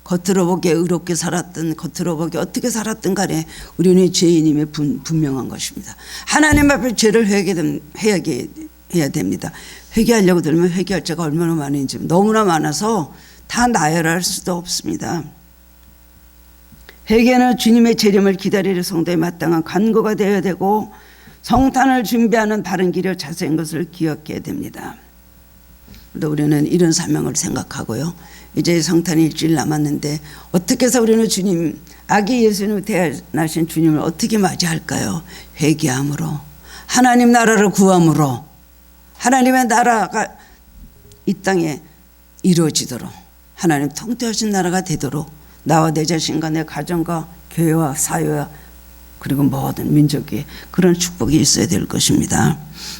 겉으로 보기에 의롭게 살았든 겉으로 보기에 어떻게 살았든 간에 우리는 죄인임에 분명한 것입니다. 하나님 앞에 죄를 회개해야 됩니다. 회개하려고 들면 회개할 죄가 얼마나 많은지 너무나 많아서 다 나열할 수도 없습니다. 회개는 주님의 재림을 기다리는 성도에 마땅한 간구가 되어야 되고, 성탄을 준비하는 바른 길을 자세한 것을 기억해야 됩니다. 우리는 이런 사명을 생각하고요. 이제 성탄이 일주일 남았는데 어떻게 해서 우리는 주님, 아기 예수님 태어나신 주님을 어떻게 맞이할까요? 회개함으로, 하나님 나라를 구함으로, 하나님의 나라가 이 땅에 이루어지도록, 하나님 통치하신 나라가 되도록 나와 내 자신과 내 가정과 교회와 사회와 그리고 모든 민족에 그런 축복이 있어야 될 것입니다.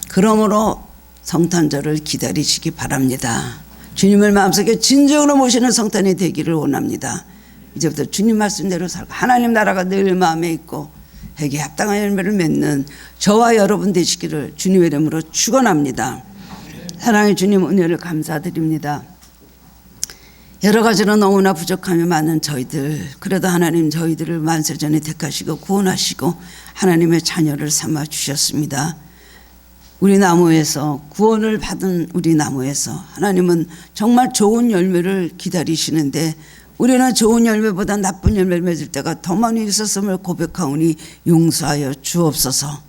그러므로 성탄절을 기다리시기 바랍니다. 주님을 마음속에 진정으로 모시는 성탄이 되기를 원합니다. 이제부터 주님 말씀대로 살고 하나님 나라가 늘 마음에 있고 회개에 합당한 열매를 맺는 저와 여러분 되시기를 주님의 이름으로 축원합니다. 사랑의 주님, 은혜를 감사드립니다. 여러 가지로 너무나 부족함이 많은 저희들, 그래도 하나님 저희들을 만세전에 택하시고 구원하시고 하나님의 자녀를 삼아 주셨습니다. 우리 나무에서, 구원을 받은 우리 나무에서 하나님은 정말 좋은 열매를 기다리시는데, 우리는 좋은 열매보다 나쁜 열매를 맺을 때가 더 많이 있었음을 고백하오니 용서하여 주옵소서.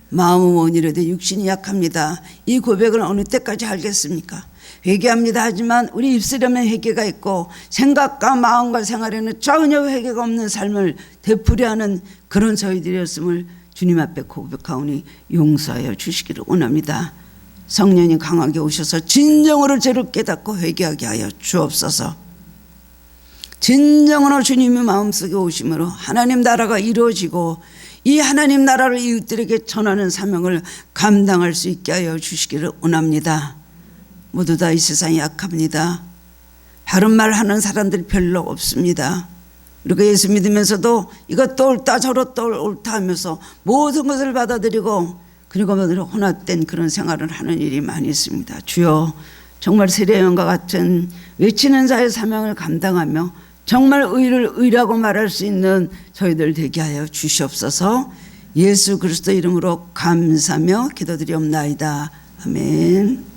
마음은 원이라도 육신이 약합니다. 이 고백을 어느 때까지 하겠습니까? 회개합니다 하지만 우리 입술에는 회개가 있고 생각과 마음과 생활에는 전혀 회개가 없는 삶을 되풀이하는 그런 저희들이었음을 주님 앞에 고백하오니 용서하여 주시기를 원합니다. 성령이 강하게 오셔서 진정으로 죄를 깨닫고 회개하게 하여 주옵소서. 진정으로 주님의 마음속에 오심으로 하나님 나라가 이루어지고 이 하나님 나라를 이웃들에게 전하는 사명을 감당할 수 있게 하여 주시기를 원합니다. 모두 다 이 세상이 약합니다. 바른 말 하는 사람들이 별로 없습니다. 우리가 예수 믿으면서도 이것도 옳다 저것도 옳다 하면서 모든 것을 받아들이고 그리고 혼합된 그런 생활을 하는 일이 많이 있습니다. 주여, 정말 세례요한과 같은 외치는 자의 사명을 감당하며 정말 의를 의라고 말할 수 있는 저희들 되게 하여 주시옵소서. 예수 그리스도 이름으로 감사하며 기도드리옵나이다. 아멘.